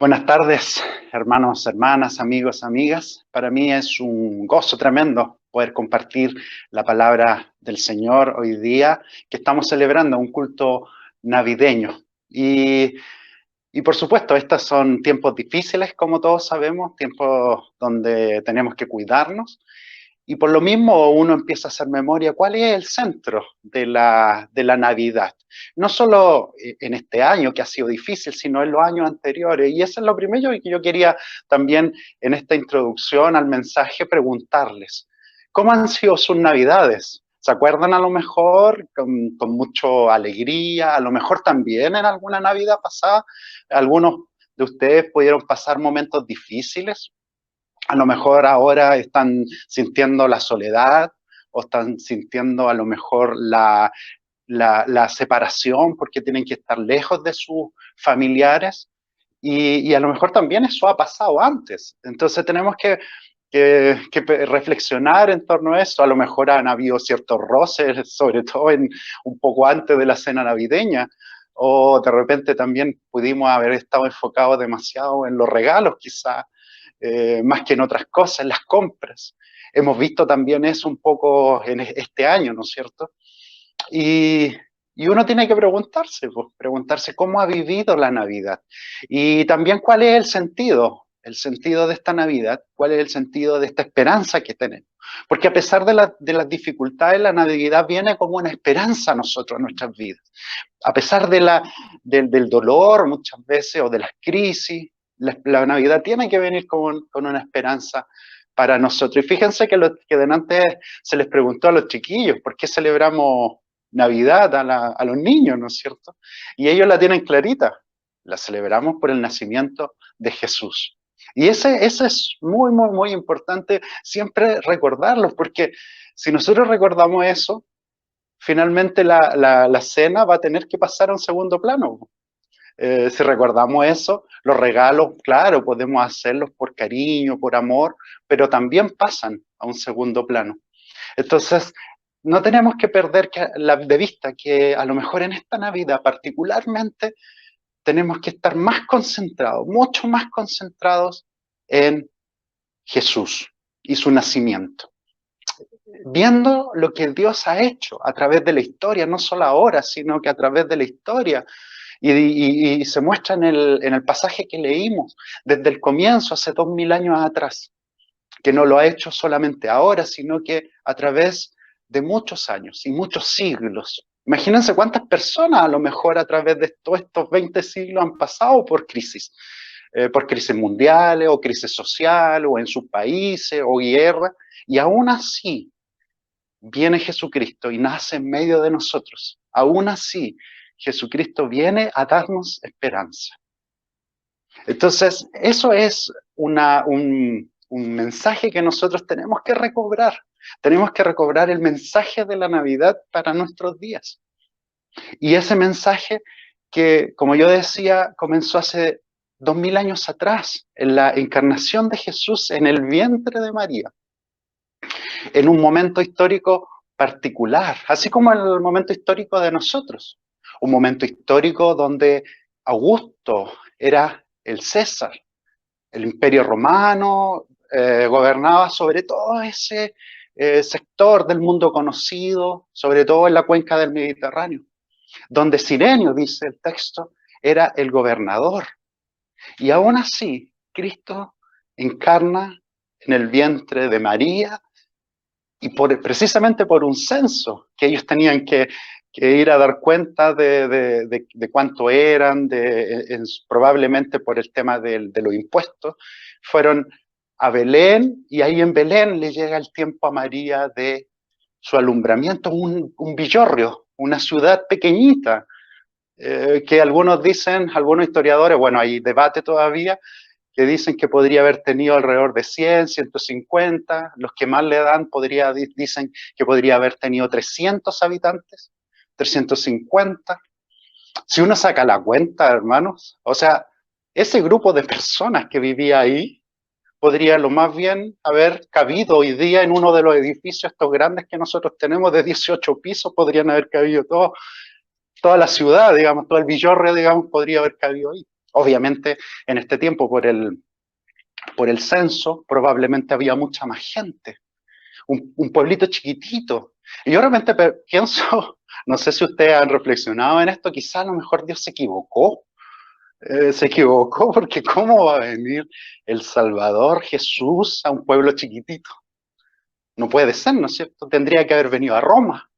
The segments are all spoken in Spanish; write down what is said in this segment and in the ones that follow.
Buenas tardes, hermanos, hermanas, amigos, amigas. Para mí es un gozo tremendo poder compartir la palabra del Señor hoy día, que estamos celebrando un culto navideño. Y por supuesto, estos son tiempos difíciles, como todos sabemos, tiempos donde tenemos que cuidarnos. Y por lo mismo uno empieza a hacer memoria, ¿cuál es el centro de la Navidad? No solo en este año que ha sido difícil, sino en los años anteriores. Y eso es lo primero que yo quería también en esta introducción al mensaje preguntarles. ¿Cómo han sido sus Navidades? ¿Se acuerdan a lo mejor con mucha alegría? A lo mejor también en alguna Navidad pasada, algunos de ustedes pudieron pasar momentos difíciles. A lo mejor ahora están sintiendo la soledad o están sintiendo a lo mejor la separación porque tienen que estar lejos de sus familiares y a lo mejor también eso ha pasado antes. Entonces tenemos que reflexionar en torno a eso. A lo mejor han habido ciertos roces, sobre todo un poco antes de la cena navideña, o de repente también pudimos haber estado enfocados demasiado en los regalos quizás, más que en otras cosas, en las compras. Hemos visto también eso un poco en este año, ¿no es cierto? Y, y uno tiene que preguntarse, pues, preguntarse cómo ha vivido la Navidad y también cuál es el sentido de esta Navidad, cuál es el sentido de esta esperanza que tenemos. Porque a pesar de las dificultades, la Navidad viene como una esperanza a nosotros, en nuestras vidas. A pesar del dolor muchas veces o de las crisis, la Navidad tiene que venir con una esperanza para nosotros. Y fíjense que delante se les preguntó a los chiquillos, ¿por qué celebramos Navidad a los niños, ¿no es cierto? Y ellos la tienen clarita, la celebramos por el nacimiento de Jesús. Y ese es muy, muy, muy importante siempre recordarlo, porque si nosotros recordamos eso, finalmente la cena va a tener que pasar a un segundo plano. Si recordamos eso, los regalos, claro, podemos hacerlos por cariño, por amor, pero también pasan a un segundo plano. Entonces, no tenemos que perder de vista que a lo mejor en esta Navidad particularmente tenemos que estar más concentrados, mucho más concentrados en Jesús y su nacimiento. Viendo lo que Dios ha hecho a través de la historia, no solo ahora, sino que a través de la historia. Y se muestra en el pasaje que leímos desde el comienzo, hace 2000 años atrás, que no lo ha hecho solamente ahora, sino que a través de muchos años y muchos siglos. Imagínense cuántas personas a lo mejor a través de todos estos 20 siglos han pasado por crisis mundiales o crisis sociales o en sus países o guerra, y aún así viene Jesucristo y nace en medio de nosotros. Aún así, Jesucristo viene a darnos esperanza. Entonces, eso es un mensaje que nosotros tenemos que recobrar. Tenemos que recobrar el mensaje de la Navidad para nuestros días. Y ese mensaje que, como yo decía, comenzó hace 2000 años atrás, en la encarnación de Jesús en el vientre de María, en un momento histórico particular, así como en el momento histórico de nosotros. Un momento histórico donde Augusto era el César, el Imperio Romano gobernaba sobre todo ese sector del mundo conocido, sobre todo en la cuenca del Mediterráneo, donde Cirenio, dice el texto, era el gobernador. Y aún así, Cristo encarna en el vientre de María y precisamente por un censo que ellos tenían que ir a dar cuenta de cuánto eran, probablemente por el tema de los impuestos, fueron a Belén, y ahí en Belén le llega el tiempo a María de su alumbramiento, un villorrio, una ciudad pequeñita, que algunos dicen, algunos historiadores, bueno, hay debate todavía, que dicen que podría haber tenido alrededor de 100, 150, los que más le dan dicen que podría haber tenido 300 habitantes, 350. Si uno saca la cuenta, hermanos, o sea, ese grupo de personas que vivía ahí podría lo más bien haber cabido hoy día en uno de los edificios estos grandes que nosotros tenemos de 18 pisos, podrían haber cabido toda la ciudad, digamos, todo el villorrio, digamos, podría haber cabido ahí. Obviamente, en este tiempo, por el censo, probablemente había mucha más gente. Un pueblito chiquitito. Y yo realmente pienso, no sé si ustedes han reflexionado en esto, quizá a lo mejor Dios se equivocó porque ¿cómo va a venir el Salvador Jesús a un pueblo chiquitito? No puede ser, ¿no es cierto? Tendría que haber venido a Roma,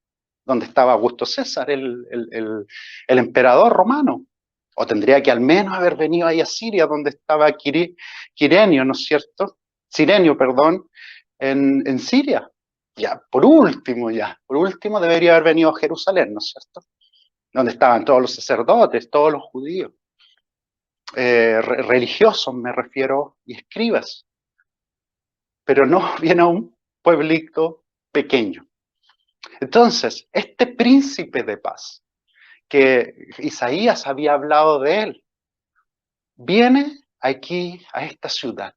donde estaba Augusto César, el emperador romano. O tendría que al menos haber venido ahí a Siria, donde estaba Quirenio, ¿no es cierto? Sirenio, perdón, en Siria. Por último debería haber venido a Jerusalén, ¿no es cierto? Donde estaban todos los sacerdotes, todos los judíos, religiosos me refiero, y escribas. Pero no, viene a un pueblito pequeño. Entonces, este príncipe de paz, que Isaías había hablado de él, viene aquí a esta ciudad.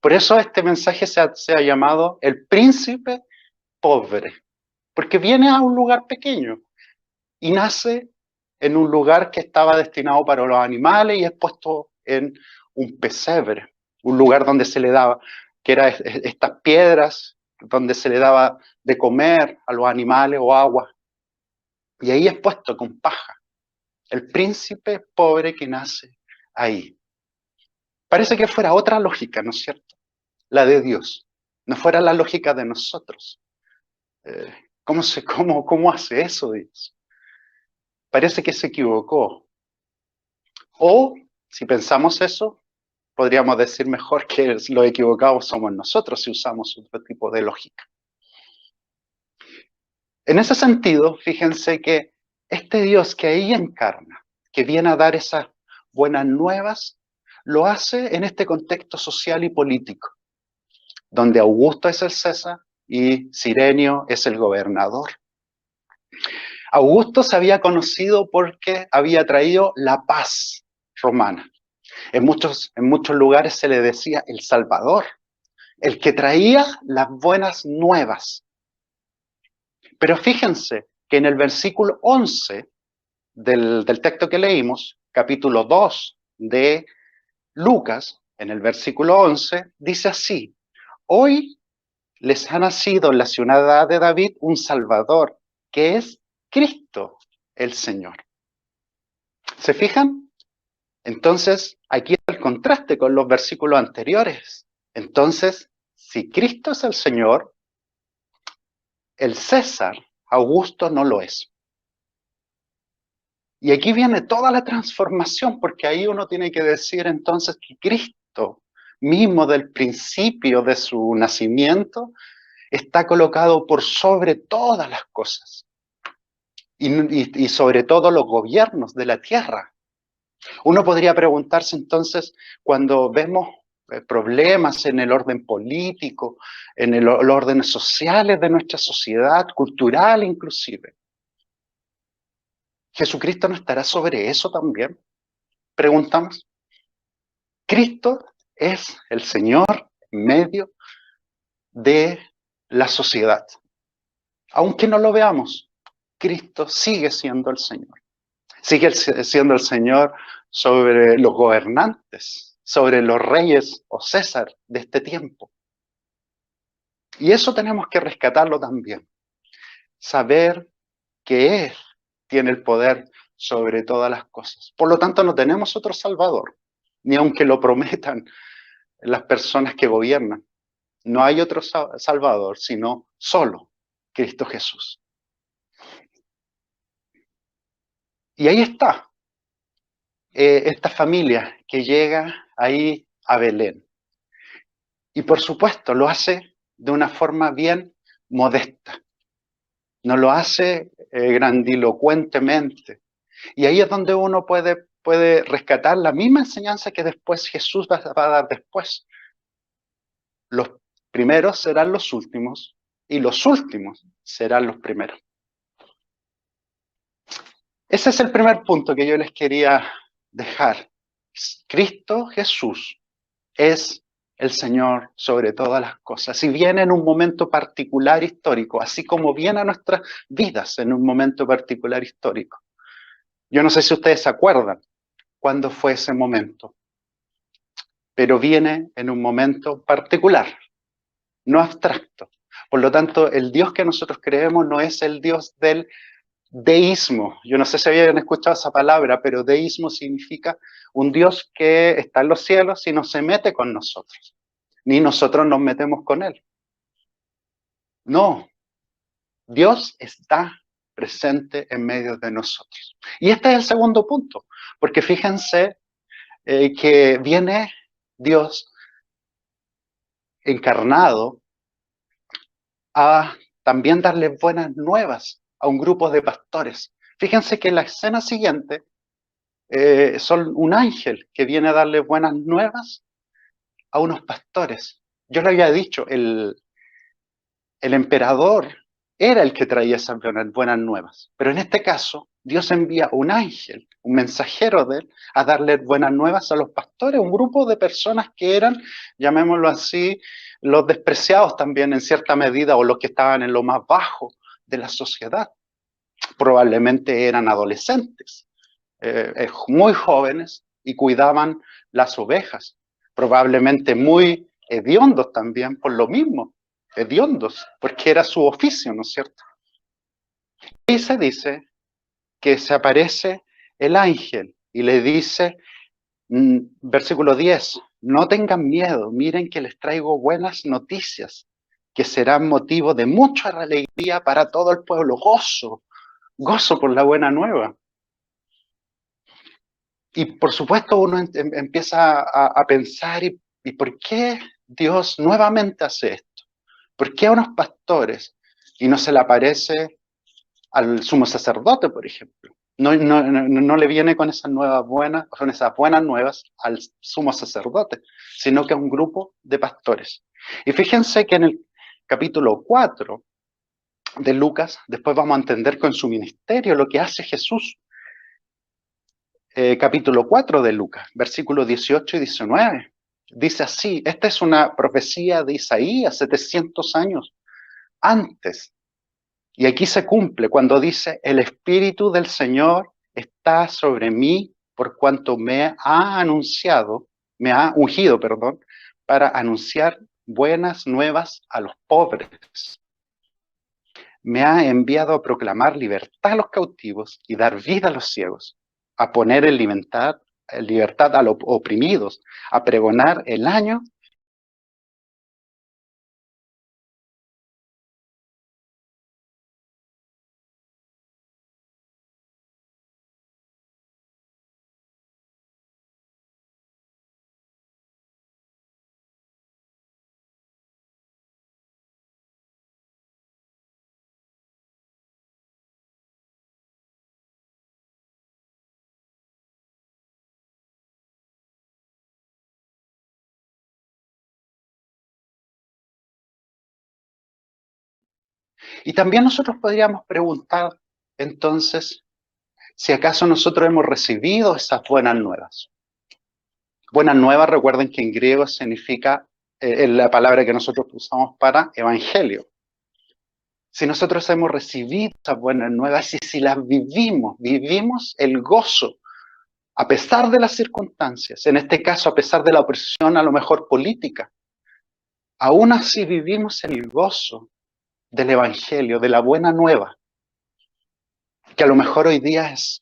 Por eso este mensaje se ha llamado el príncipe pobre, porque viene a un lugar pequeño y nace en un lugar que estaba destinado para los animales y es puesto en un pesebre, un lugar donde se le daba, que era estas piedras, donde se le daba de comer a los animales o agua. Y ahí es puesto con paja, el príncipe pobre que nace ahí. Parece que fuera otra lógica, ¿no es cierto? La de Dios, no fuera la lógica de nosotros. ¿Cómo hace eso Dios? Parece que se equivocó. O, si pensamos eso, podríamos decir mejor que los equivocados somos nosotros si usamos otro tipo de lógica. En ese sentido, fíjense que este Dios que ahí encarna, que viene a dar esas buenas nuevas, lo hace en este contexto social y político, donde Augusto es el César y Cirenio es el gobernador. Augusto se había conocido porque había traído la paz romana. En muchos lugares se le decía el Salvador, el que traía las buenas nuevas. Pero fíjense que en el versículo 11 del texto que leímos, capítulo 2 de Lucas, en el versículo 11, dice así: hoy les ha nacido en la ciudad de David un Salvador, que es Cristo el Señor. ¿Se fijan? Entonces, aquí está el contraste con los versículos anteriores. Entonces, si Cristo es el Señor, el César, Augusto, no lo es. Y aquí viene toda la transformación, porque ahí uno tiene que decir entonces que Cristo, mismo del principio de su nacimiento, está colocado por sobre todas las cosas y sobre todo los gobiernos de la tierra. Uno podría preguntarse entonces, cuando vemos problemas en el orden político, en los órdenes sociales de nuestra sociedad, cultural inclusive, ¿Jesucristo no estará sobre eso también? Preguntamos. Cristo es el Señor en medio de la sociedad. Aunque no lo veamos, Cristo sigue siendo el Señor. Sigue siendo el Señor sobre los gobernantes, sobre los reyes o César de este tiempo. Y eso tenemos que rescatarlo también. Saber que Él tiene el poder sobre todas las cosas. Por lo tanto, no tenemos otro Salvador, ni aunque lo prometan las personas que gobiernan. No hay otro Salvador, sino solo Cristo Jesús. Y ahí está, esta familia que llega ahí a Belén. Y por supuesto, lo hace de una forma bien modesta. No lo hace grandilocuentemente. Y ahí es donde uno puede rescatar la misma enseñanza que después Jesús va a dar después. Los primeros serán los últimos y los últimos serán los primeros. Ese es el primer punto que yo les quería dejar. Cristo Jesús es el Señor sobre todas las cosas. Y viene en un momento particular histórico, así como viene a nuestras vidas en un momento particular histórico. Yo no sé si ustedes se acuerdan, cuándo fue ese momento, pero viene en un momento particular, no abstracto. Por lo tanto, el Dios que nosotros creemos no es el Dios del deísmo. Yo no sé si habían escuchado esa palabra, pero deísmo significa un Dios que está en los cielos y no se mete con nosotros, ni nosotros nos metemos con él. No, Dios está presente en medio de nosotros. Y este es el segundo punto, porque fíjense que viene Dios encarnado a también darle buenas nuevas a un grupo de pastores. Fíjense que la escena siguiente son un ángel que viene a darle buenas nuevas a unos pastores. Yo le había dicho, el emperador era el que traía esas buenas nuevas, pero en este caso Dios envía un ángel, un mensajero de él, a darle buenas nuevas a los pastores, un grupo de personas que eran, llamémoslo así, los despreciados también en cierta medida, o los que estaban en lo más bajo de la sociedad. Probablemente eran adolescentes, muy jóvenes, y cuidaban las ovejas, probablemente muy hediondos también por lo mismo, hediondos, porque era su oficio, ¿no es cierto? Y se dice que se aparece el ángel y le dice, versículo 10, no tengan miedo, miren que les traigo buenas noticias, que serán motivo de mucha alegría para todo el pueblo, gozo por la buena nueva. Y por supuesto uno empieza a pensar, ¿y por qué Dios nuevamente hace esto? ¿Por qué a unos pastores y no se le aparece al sumo sacerdote, por ejemplo? No le viene con esas buenas nuevas al sumo sacerdote, sino que a un grupo de pastores. Y fíjense que en el capítulo 4 de Lucas, después vamos a entender con su ministerio lo que hace Jesús. Capítulo 4 de Lucas, versículos 18 y 19. Dice así, esta es una profecía de Isaías 700 años antes. Y aquí se cumple cuando dice, el Espíritu del Señor está sobre mí por cuanto me ha ungido, para anunciar buenas nuevas a los pobres. Me ha enviado a proclamar libertad a los cautivos y dar vida a los ciegos, a poner en libertad a los oprimidos, a pregonar el año. Y también nosotros podríamos preguntar, entonces, si acaso nosotros hemos recibido esas buenas nuevas. Buenas nuevas, recuerden que en griego significa la palabra que nosotros usamos para evangelio. Si nosotros hemos recibido esas buenas nuevas y si las vivimos el gozo, a pesar de las circunstancias, en este caso a pesar de la opresión a lo mejor política, aún así vivimos el gozo del evangelio, de la buena nueva, que a lo mejor hoy día es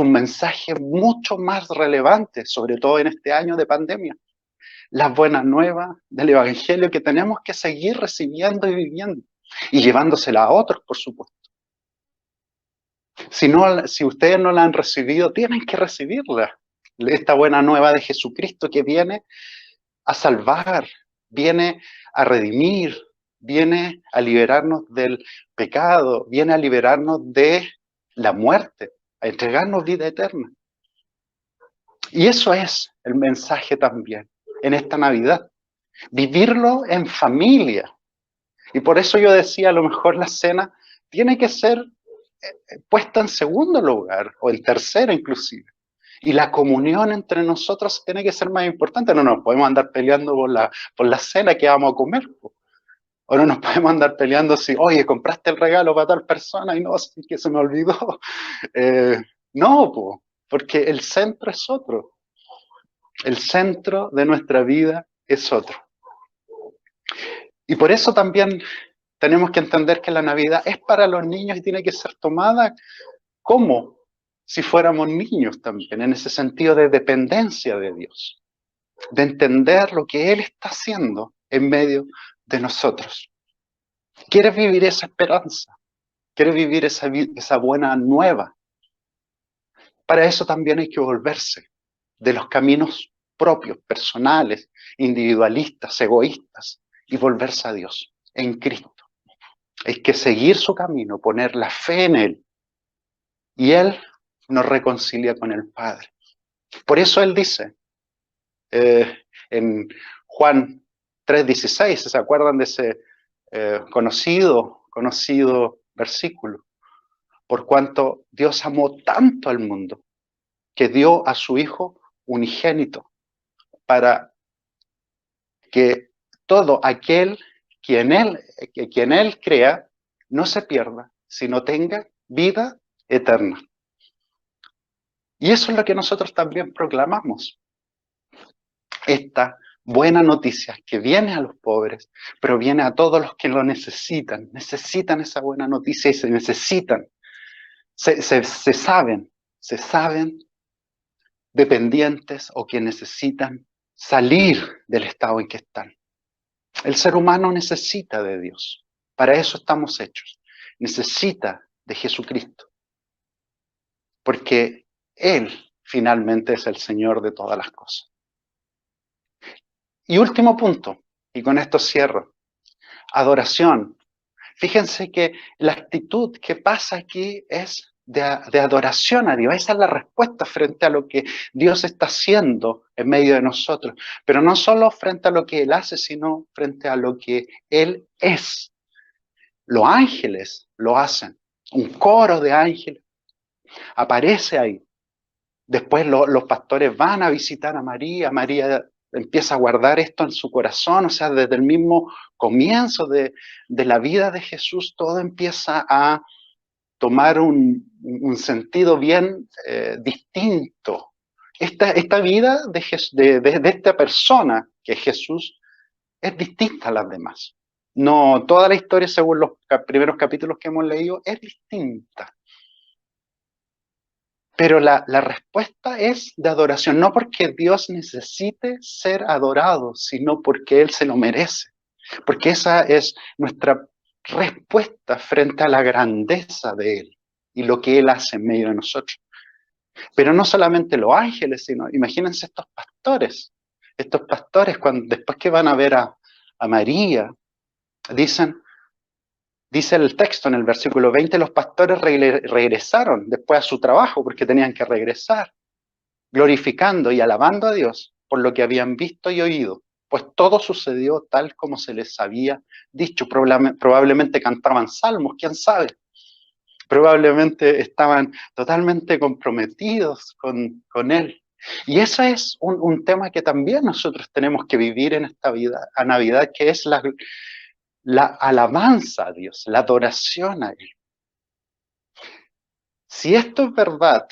un mensaje mucho más relevante, sobre todo en este año de pandemia. Las buenas nuevas del evangelio que tenemos que seguir recibiendo y viviendo y llevándosela a otros, por supuesto. Si ustedes no la han recibido, tienen que recibirla. Esta buena nueva de Jesucristo que viene a salvar, viene a redimir, viene a liberarnos del pecado, viene a liberarnos de la muerte, a entregarnos vida eterna. Y eso es el mensaje también en esta Navidad. Vivirlo en familia. Y por eso yo decía, a lo mejor la cena tiene que ser puesta en segundo lugar o en tercero inclusive. Y la comunión entre nosotros tiene que ser más importante. No nos podemos andar peleando por la cena que vamos a comer. O no nos podemos andar peleando si, oye, compraste el regalo para tal persona y no, sí que se me olvidó. No, porque el centro es otro. El centro de nuestra vida es otro. Y por eso también tenemos que entender que la Navidad es para los niños y tiene que ser tomada como si fuéramos niños también, en ese sentido de dependencia de Dios, de entender lo que Él está haciendo en medio de nosotros. ¿Quieres vivir esa esperanza? ¿Quieres vivir esa buena nueva? Para eso también hay que volverse de los caminos propios, personales, individualistas, egoístas, y volverse a Dios, en Cristo. Hay que seguir su camino, poner la fe en Él, y Él nos reconcilia con el Padre. Por eso Él dice en Juan 3:16, ¿se acuerdan de ese conocido versículo? Por cuanto Dios amó tanto al mundo, que dio a su Hijo unigénito, para que todo aquel quien Él crea no se pierda, sino tenga vida eterna. Y eso es lo que nosotros también proclamamos. Esta buena noticia que viene a los pobres, pero viene a todos los que lo necesitan. Necesitan esa buena noticia y se necesitan. Se saben dependientes o que necesitan salir del estado en que están. El ser humano necesita de Dios. Para eso estamos hechos. Necesita de Jesucristo. Porque Él finalmente es el Señor de todas las cosas. Y último punto, y con esto cierro. Adoración. Fíjense que la actitud que pasa aquí es de adoración a Dios. Esa es la respuesta frente a lo que Dios está haciendo en medio de nosotros. Pero no solo frente a lo que Él hace, sino frente a lo que Él es. Los ángeles lo hacen. Un coro de ángeles aparece ahí. Después los pastores van a visitar a María. María empieza a guardar esto en su corazón. O sea, desde el mismo comienzo de la vida de Jesús, todo empieza a tomar un sentido bien distinto. Esta vida de esta persona, que es Jesús, es distinta a las demás. No, toda la historia, según los primeros capítulos que hemos leído, es distinta. Pero la respuesta es de adoración, no porque Dios necesite ser adorado, sino porque Él se lo merece. Porque esa es nuestra respuesta frente a la grandeza de Él y lo que Él hace en medio de nosotros. Pero no solamente los ángeles, sino imagínense estos pastores cuando después que van a ver a María, dice el texto en el versículo 20, los pastores regresaron después a su trabajo porque tenían que regresar, glorificando y alabando a Dios por lo que habían visto y oído, pues todo sucedió tal como se les había dicho. Probablemente cantaban salmos, quién sabe. Probablemente estaban totalmente comprometidos con Él. Y eso es un tema que también nosotros tenemos que vivir en esta vida, a Navidad, que es la alabanza a Dios, la adoración a Él. Si esto es verdad,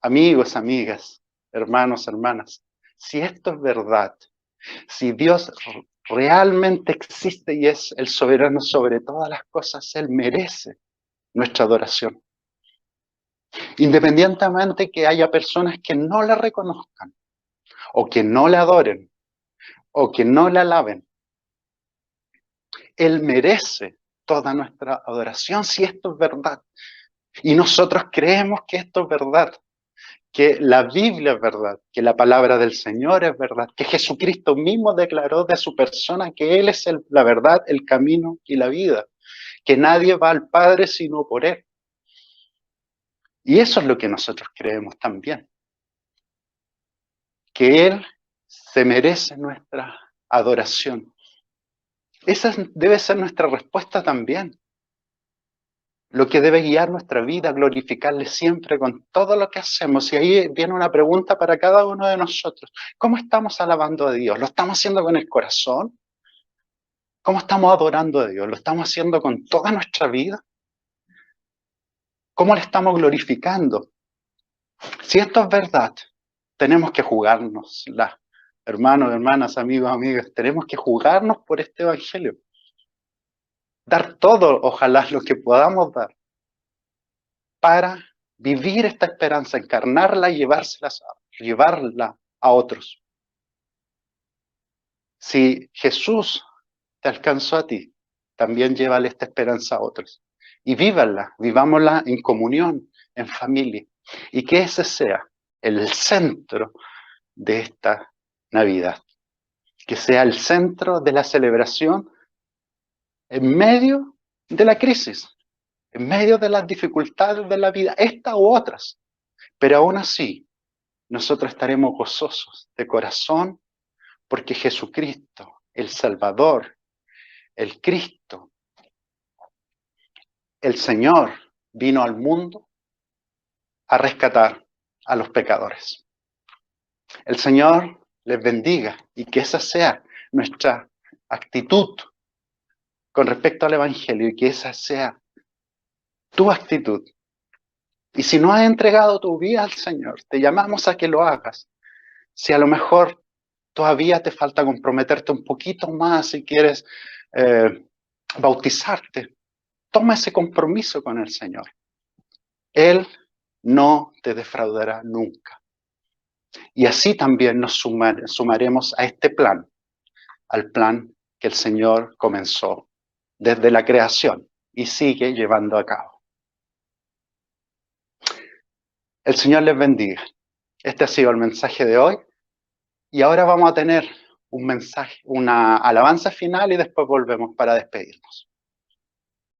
amigos, amigas, hermanos, hermanas, si esto es verdad, si Dios realmente existe y es el soberano sobre todas las cosas, Él merece nuestra adoración. Independientemente que haya personas que no la reconozcan, o que no la adoren, o que no la alaben, Él merece toda nuestra adoración si esto es verdad. Y nosotros creemos que esto es verdad, que la Biblia es verdad, que la palabra del Señor es verdad, que Jesucristo mismo declaró de su persona que Él es la verdad, el camino y la vida, que nadie va al Padre sino por Él. Y eso es lo que nosotros creemos también, que Él se merece nuestra adoración. Esa debe ser nuestra respuesta también. Lo que debe guiar nuestra vida, glorificarle siempre con todo lo que hacemos. Y ahí viene una pregunta para cada uno de nosotros. ¿Cómo estamos alabando a Dios? ¿Lo estamos haciendo con el corazón? ¿Cómo estamos adorando a Dios? ¿Lo estamos haciendo con toda nuestra vida? ¿Cómo le estamos glorificando? Si esto es verdad, tenemos que jugárnosla. Hermanos, hermanas, amigos, amigas, tenemos que jugarnos por este evangelio. Dar todo, ojalá, lo que podamos dar para vivir esta esperanza, encarnarla y llevarla a otros. Si Jesús te alcanzó a ti, también llévale esta esperanza a otros. Y vívanla, vivámosla en comunión, en familia. Y que ese sea el centro de esta Navidad. Que sea el centro de la celebración en medio de la crisis, en medio de las dificultades de la vida, estas u otras. Pero aún así, nosotros estaremos gozosos de corazón porque Jesucristo, el Salvador, el Cristo, el Señor, vino al mundo a rescatar a los pecadores. El Señor les bendiga y que esa sea nuestra actitud con respecto al Evangelio y que esa sea tu actitud. Y si no has entregado tu vida al Señor, te llamamos a que lo hagas. Si a lo mejor todavía te falta comprometerte un poquito más si quieres bautizarte, toma ese compromiso con el Señor. Él no te defraudará nunca. Y así también nos sumaremos a este plan, al plan que el Señor comenzó desde la creación y sigue llevando a cabo. El Señor les bendiga. Este ha sido el mensaje de hoy y ahora vamos a tener un mensaje, una alabanza final y después volvemos para despedirnos.